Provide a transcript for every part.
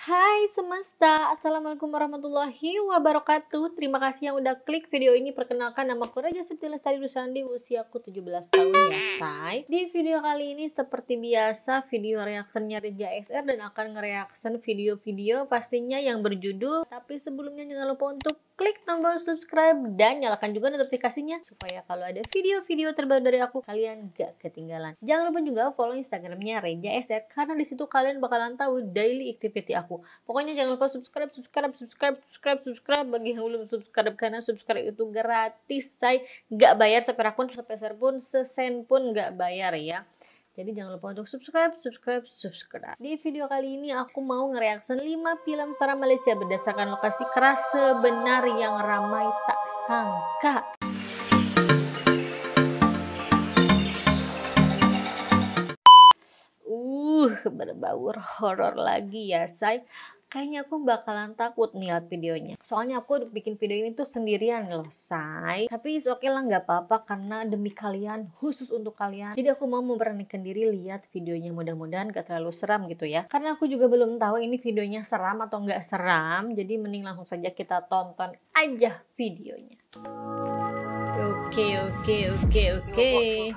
Hai semesta, Assalamualaikum warahmatullahi wabarakatuh. Terima kasih yang udah klik video ini. Perkenalkan, nama aku Raja Septi Lestari Rusandi, usiaku 17 tahun ya say. Di video kali ini seperti biasa video reactionnya Reja SR dan akan ngereaction video-video pastinya yang berjudul. Tapi sebelumnya jangan lupa untuk klik tombol subscribe dan nyalakan juga notifikasinya supaya kalau ada video-video terbaru dari aku kalian gak ketinggalan. Jangan lupa juga follow Instagramnya Reja SR karena disitu kalian bakalan tahu daily activity aku. Pokoknya jangan lupa subscribe bagi yang belum subscribe karena subscribe itu gratis say, gak bayar seperak pun, sepeser pun, sesen pun gak bayar ya. Jadi jangan lupa untuk subscribe. Di video kali ini aku mau ngereaction 5 film seram Malaysia berdasarkan lokasi keras sebenar yang ramai tak sangka. Berbau horor lagi ya say. Kayaknya aku bakalan takut nih lihat videonya. Soalnya aku bikin video ini tuh sendirian loh say. Tapi oke lah, nggak apa-apa karena demi kalian, khusus untuk kalian. Jadi aku mau memberanikan diri lihat videonya, mudah-mudahan gak terlalu seram gitu ya. Karena aku juga belum tahu ini videonya seram atau nggak seram. Jadi mending langsung saja kita tonton aja videonya. Oke.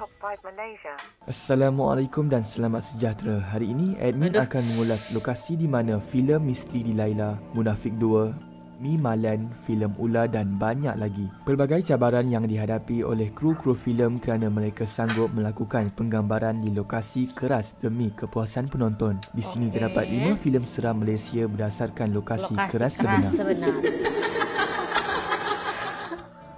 Assalamualaikum dan selamat sejahtera. Hari ini admin akan mengulas lokasi di mana filem Misteri di Laila, Munafik 2, Mi Malan, filem Ula dan banyak lagi. Pelbagai cabaran yang dihadapi oleh kru-kru filem kerana mereka sanggup melakukan penggambaran di lokasi keras demi kepuasan penonton. Di sini terdapat 5 filem seram Malaysia berdasarkan lokasi keras sebenar.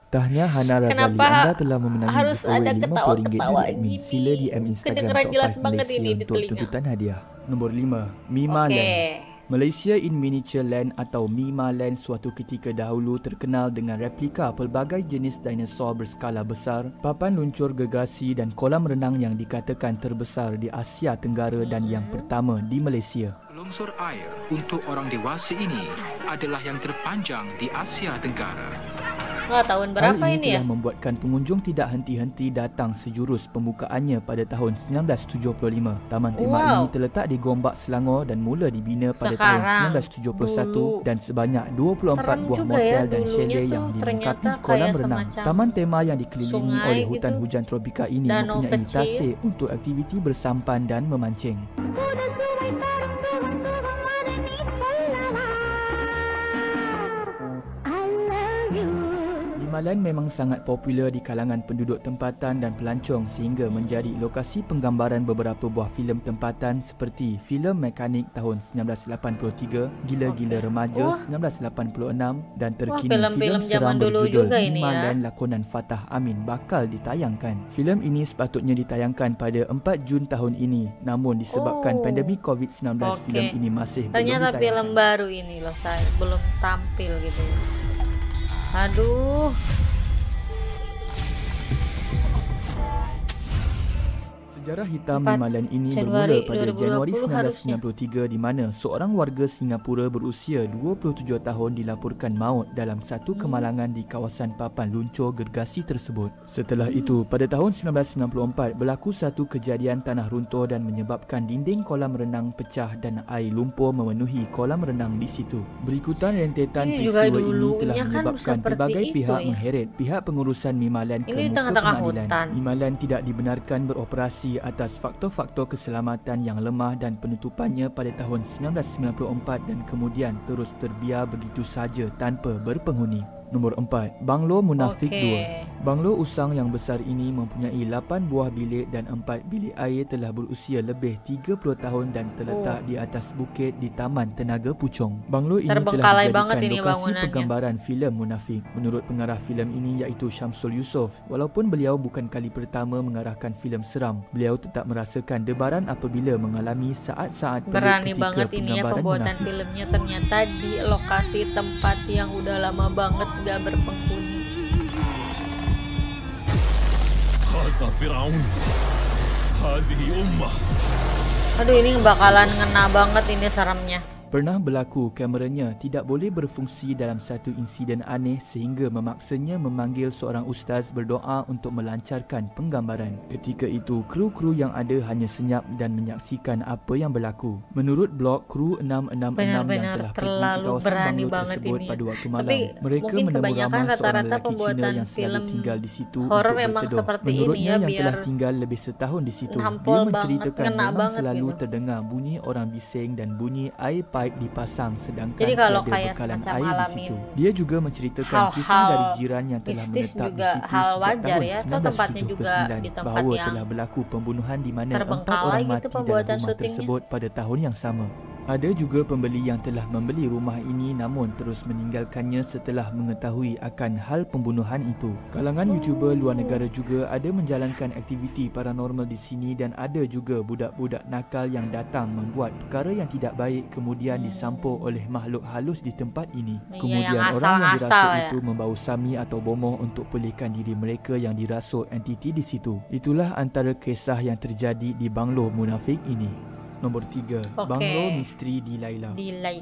Tahniah Hana Razali, anda telah memenangi harus ada RM50 ketawa admin. Sila DM Instagram Top 5 Malaysia untuk tuntutan hadiah. Nombor 5, Mi Malan. Malaysia in Miniature Land atau Mi Malan suatu ketika dahulu terkenal dengan replika pelbagai jenis dinosaur berskala besar, papan luncur gergasi dan kolam renang yang dikatakan terbesar di Asia Tenggara dan yang pertama di Malaysia. Longsor air untuk orang dewasa ini adalah yang terpanjang di Asia Tenggara. Wah, tahun berapa Hal ini telah ya? membuatkan pengunjung tidak henti-henti datang sejurus pembukaannya pada tahun 1975. Taman tema ini terletak di Gombak, Selangor dan mula dibina pada tahun 1971 dan sebanyak 24 buah motel dan chalet yang dilengkapi kolam renang. Taman tema yang dikelilingi oleh hutan hujan tropika ini mempunyai tasik untuk aktiviti bersampan dan memancing. Malan memang sangat popular di kalangan penduduk tempatan dan pelancong sehingga menjadi lokasi penggambaran beberapa buah filem tempatan seperti filem Mekanik tahun 1983, Gila-Gila Remaja 1986 dan terkini filem seram berjudul Mi Malan lakonan Fatah Amin bakal ditayangkan. Filem ini sepatutnya ditayangkan pada 4 Jun tahun ini, namun disebabkan pandemik COVID-19 filem ini masih belum ditayangkan. Ternyata film baru ini loh saya, belum tampil gitu. Aduh. Sejarah hitam Mi Malan ini bermula pada Januari 1993 di mana seorang warga Singapura berusia 27 tahun dilaporkan maut dalam satu kemalangan di kawasan papan luncur gergasi tersebut. Setelah itu, pada tahun 1994 berlaku satu kejadian tanah runtuh dan menyebabkan dinding kolam renang pecah dan air lumpur memenuhi kolam renang di situ. Berikutan rentetan peristiwa ini telah menyebabkan pelbagai pihak mengheret pihak pengurusan Mi Malan ke muka pengadilan. Mi Malan tidak dibenarkan beroperasi atas faktor-faktor keselamatan yang lemah dan penutupannya pada tahun 1994 dan kemudian terus terbiar begitu saja tanpa berpenghuni. Nombor 4, Banglo Munafik 2. Banglo usang yang besar ini mempunyai 8 buah bilik dan 4 bilik air telah berusia lebih 30 tahun dan terletak di atas bukit di Taman Tenaga Puchong. Banglo ini telah dijadikan lokasi penggambaran filem Munafik. Menurut pengarah filem ini iaitu Syamsul Yusof, walaupun beliau bukan kali pertama mengarahkan filem seram, beliau tetap merasakan debaran apabila mengalami saat-saat pelik ketika penggambaran pembuatan Munafik. Filmnya ternyata di lokasi tempat yang udah lama banget gak berpenghuni. Hadza Firaun. Hazihi ummah. Aduh, ini bakalan ngena banget ini seremnya. Pernah berlaku kameranya tidak boleh berfungsi dalam satu insiden aneh sehingga memaksanya memanggil seorang ustaz berdoa untuk melancarkan penggambaran. Ketika itu, kru-kru yang ada hanya senyap dan menyaksikan apa yang berlaku. Menurut blog kru 666 yang telah pergi ke kawasan banglo tersebut pada waktu malam, mereka menemu ramai seorang lelaki Cina yang selalu tinggal di situ untuk berteduh. Menurutnya yang telah tinggal lebih setahun di situ, dia menceritakan memang selalu terdengar bunyi orang bising dan bunyi air pipe dipasang sedangkan tiada bekalan air di situ. Dia juga menceritakan kisah dari jiran yang telah menetap di situ sejak tahun 1979 bahawa telah berlaku pembunuhan di mana 4 orang mati dalam rumah tersebut pada tahun yang sama. Ada juga pembeli yang telah membeli rumah ini namun terus meninggalkannya setelah mengetahui akan hal pembunuhan itu. Kalangan YouTuber luar negara juga ada menjalankan aktiviti paranormal di sini dan ada juga budak-budak nakal yang datang membuat perkara yang tidak baik kemudian disampur oleh makhluk halus di tempat ini. Kemudian orang yang dirasuk itu membawa sami atau bomoh untuk pulihkan diri mereka yang dirasuk entiti di situ. Itulah antara kisah yang terjadi di Banglo Munafik ini. Nombor 3, Banglo Misteri di Laila.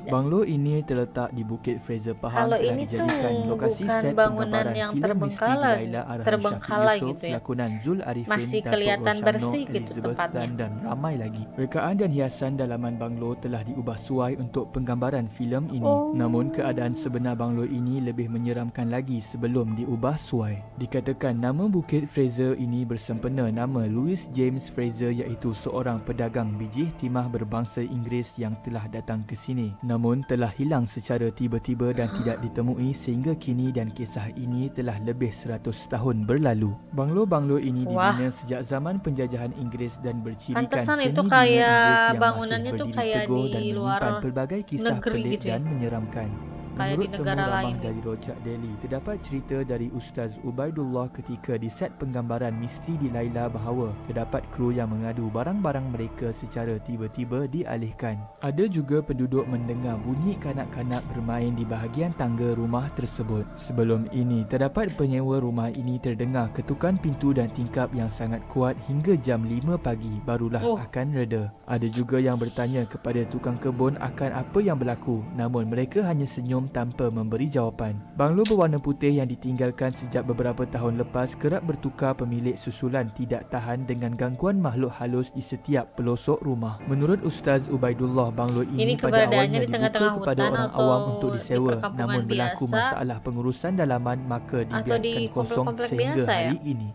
Banglo ini terletak di Bukit Fraser Pahang telah dijadikan lokasi set penggambaran filem Misteri di Laila arahan Syafiq Yusof, lakonan Zul Arifin, masih kelihatan bersih gitu tempatnya. Dan ramai lagi. Rekaan dan hiasan dalaman Banglo telah diubah suai untuk penggambaran filem ini. Namun keadaan sebenar Banglo ini lebih menyeramkan lagi sebelum diubah suai. Dikatakan nama Bukit Fraser ini bersempena nama Louis James Fraser iaitu seorang pedagang biji timah berbangsa Inggeris yang telah datang ke sini namun telah hilang secara tiba-tiba dan tidak ditemui sehingga kini dan kisah ini telah lebih 100 tahun berlalu. Banglo-banglo ini dibina sejak zaman penjajahan Inggeris dan bercirikan seni itu bina kayak Inggeris yang bangunannya masih tuh berdiri kayak teguh di dan luar menyimpan pelbagai kisah negeri pelik gitu ya. dan menyeramkan. Kayak Menurut di temu negara ramah lain. dari Rojak Delhi, terdapat cerita dari Ustaz Ubaidullah ketika di set penggambaran Misteri di Laila bahawa terdapat kru yang mengadu barang-barang mereka secara tiba-tiba dialihkan. Ada juga penduduk mendengar bunyi kanak-kanak bermain di bahagian tangga rumah tersebut. Sebelum ini, terdapat penyewa rumah ini terdengar ketukan pintu dan tingkap yang sangat kuat hingga jam 5 pagi barulah akan reda. Ada juga yang bertanya kepada tukang kebun akan apa yang berlaku, namun mereka hanya senyum tanpa memberi jawapan. Banglo berwarna putih yang ditinggalkan sejak beberapa tahun lepas kerap bertukar pemilik susulan tidak tahan dengan gangguan makhluk halus di setiap pelosok rumah. Menurut Ustaz Ubaidullah, banglo ini pada awalnya dibuka kepada orang awam untuk disewa, namun berlaku masalah pengurusan dalaman maka dibiarkan kosong sehingga hari ini.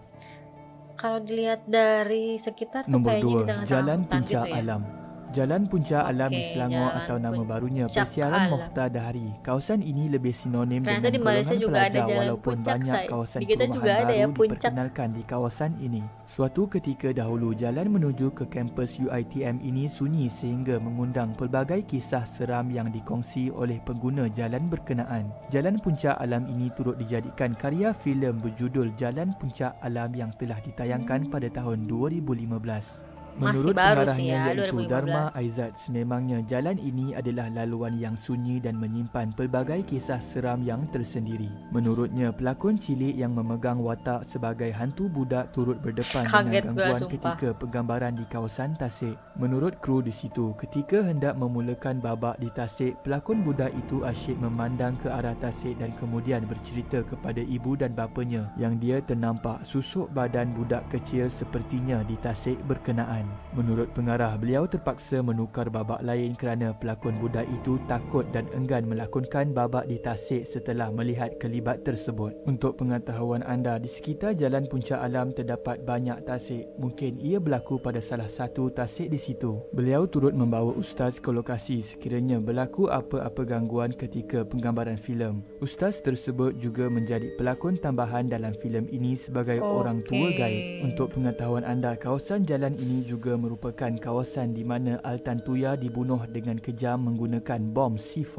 Kalau dilihat dari sekitar tuh Nombor kayaknya di 2, tengah-tengah Jalan hutan Puncak gitu ya. Alam. Jalan Puncak Alam di Selangor Jalan atau nama barunya Puncak Persiaran Alam. Mokhtar Dahari. Kawasan ini lebih sinonim Ternyata dengan di Malaysia golongan juga ada pelajar Jalan walaupun Puncak, banyak say. kawasan Di kita juga perumahan ada ya, baru Puncak. diperkenalkan di kawasan ini. Suatu ketika dahulu, jalan menuju ke kampus UiTM ini sunyi sehingga mengundang pelbagai kisah seram yang dikongsi oleh pengguna jalan berkenaan. Jalan Puncak Alam ini turut dijadikan karya filem berjudul Jalan Puncak Alam yang telah ditayangkan pada tahun 2015. Menurut baru pengarahnya sih ya, iaitu 2015. Dharma Aizat, sememangnya jalan ini adalah laluan yang sunyi dan menyimpan pelbagai kisah seram yang tersendiri. Menurutnya, pelakon cilik yang memegang watak sebagai hantu budak turut berdepan dengan gangguan ketika penggambaran di kawasan Tasik. Menurut kru di situ, ketika hendak memulakan babak di Tasik, pelakon budak itu asyik memandang ke arah Tasik dan kemudian bercerita kepada ibu dan bapanya yang dia ternampak susuk badan budak kecil sepertinya di Tasik berkenaan. Menurut pengarah, beliau terpaksa menukar babak lain kerana pelakon budak itu takut dan enggan melakonkan babak di Tasik setelah melihat kelibat tersebut. Untuk pengetahuan anda, di sekitar Jalan Puncak Alam terdapat banyak tasik. Mungkin ia berlaku pada salah satu tasik di situ. Beliau turut membawa ustaz ke lokasi sekiranya berlaku apa-apa gangguan ketika penggambaran filem. Ustaz tersebut juga menjadi pelakon tambahan dalam filem ini sebagai orang tua gaib. Untuk pengetahuan anda, kawasan jalan ini juga merupakan kawasan di mana Altan Tuya dibunuh dengan kejam menggunakan bom C4.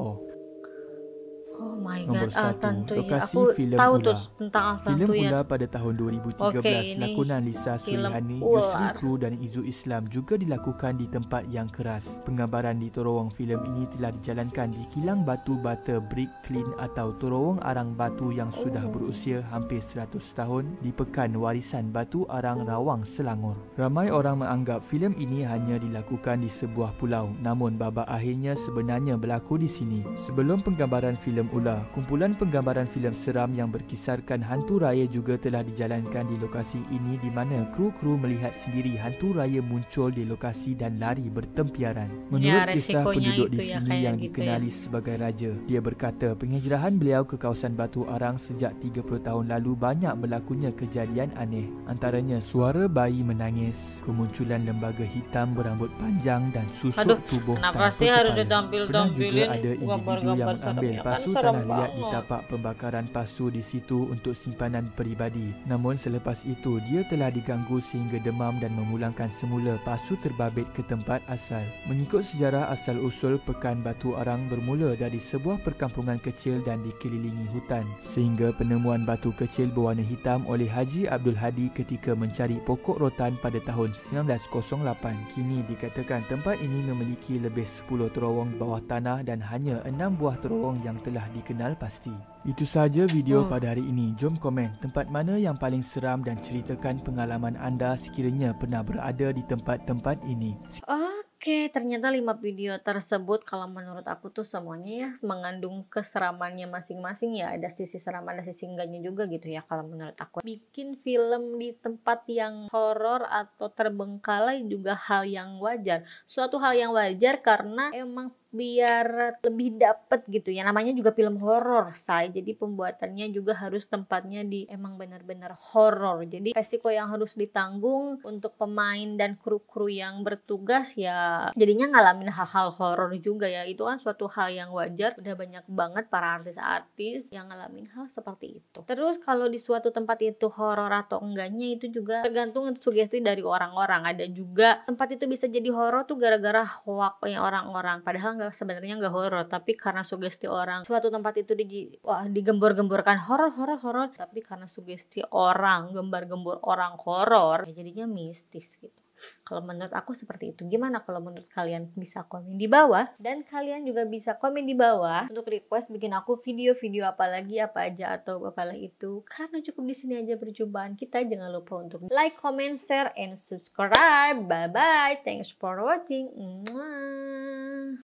Oh my Nomor god, 1. Tantu ya. Lokasi Aku filem tahu Ula. tuh tentang Filem Tantu ya. Ula pada tahun 2013, Oke, ini lakonan Lisa film Surihani, Ular. Yusri Kru dan Izu Islam juga dilakukan di tempat yang keras. Penggambaran di terowong filem ini telah dijalankan di kilang batu bata Brick Clean atau terowong arang batu yang sudah berusia hampir 100 tahun di Pekan Warisan Batu Arang Rawang, Selangor. Ramai orang menganggap filem ini hanya dilakukan di sebuah pulau, namun babak akhirnya sebenarnya berlaku di sini. Sebelum penggambaran filem Ula, kumpulan penggambaran filem seram yang berkisarkan hantu raya juga telah dijalankan di lokasi ini, di mana kru-kru melihat sendiri hantu raya muncul di lokasi dan lari bertempiaran. Menurut kisah penduduk di sini yang dikenali sebagai Raja, dia berkata penghijrahan beliau ke kawasan Batu Arang sejak 30 tahun lalu banyak berlakunya kejadian aneh. Antaranya suara bayi menangis, kemunculan lembaga hitam berambut panjang dan susuk tubuh tanpa kepala. Pernah juga ada individu yang mengambil pasu tanah liat di tapak pembakaran pasu di situ untuk simpanan peribadi. Namun selepas itu dia telah diganggu sehingga demam dan memulangkan semula pasu terbabit ke tempat asal. Mengikut sejarah asal-usul Pekan Batu Arang bermula dari sebuah perkampungan kecil dan dikelilingi hutan, sehingga penemuan batu kecil berwarna hitam oleh Haji Abdul Hadi ketika mencari pokok rotan pada tahun 1908. Kini dikatakan tempat ini memiliki lebih 10 terowong bawah tanah dan hanya 6 buah terowong yang telah dikenal pasti. Itu sahaja video pada hari ini. Jom komen tempat mana yang paling seram dan ceritakan pengalaman anda sekiranya pernah berada di tempat-tempat ini. Oke, ternyata 5 video tersebut kalau menurut aku tuh semuanya ya mengandung keseramannya masing-masing ya. Ada sisi seram, ada sisi enggaknya juga gitu ya kalau menurut aku. Bikin film di tempat yang horor atau terbengkalai juga hal yang wajar. Suatu hal yang wajar karena emang biar lebih dapet gitu ya, namanya juga film horor say, jadi pembuatannya juga harus tempatnya di emang benar-benar horor, jadi resiko yang harus ditanggung untuk pemain dan kru-kru yang bertugas ya jadinya ngalamin hal-hal horor juga ya. Itu kan suatu hal yang wajar, udah banyak banget para artis-artis yang ngalamin hal seperti itu. Terus kalau di suatu tempat itu horor atau enggaknya itu juga tergantung sugesti dari orang-orang. Ada juga tempat itu bisa jadi horor tuh gara-gara hoaknya orang-orang, padahal sebenarnya nggak horor, tapi karena sugesti orang suatu tempat itu digembor-gemborkan horor, tapi karena sugesti orang, gembar-gembor orang horor ya jadinya mistis gitu. Kalau menurut aku seperti itu. Gimana kalau menurut kalian? Bisa komen di bawah, dan kalian juga bisa komen di bawah untuk request bikin aku video-video apa lagi, apa aja atau apalah itu. Karena cukup di sini aja perjumpaan kita. Jangan lupa untuk like, comment, share, and subscribe. Bye bye. Thanks for watching. Mwah.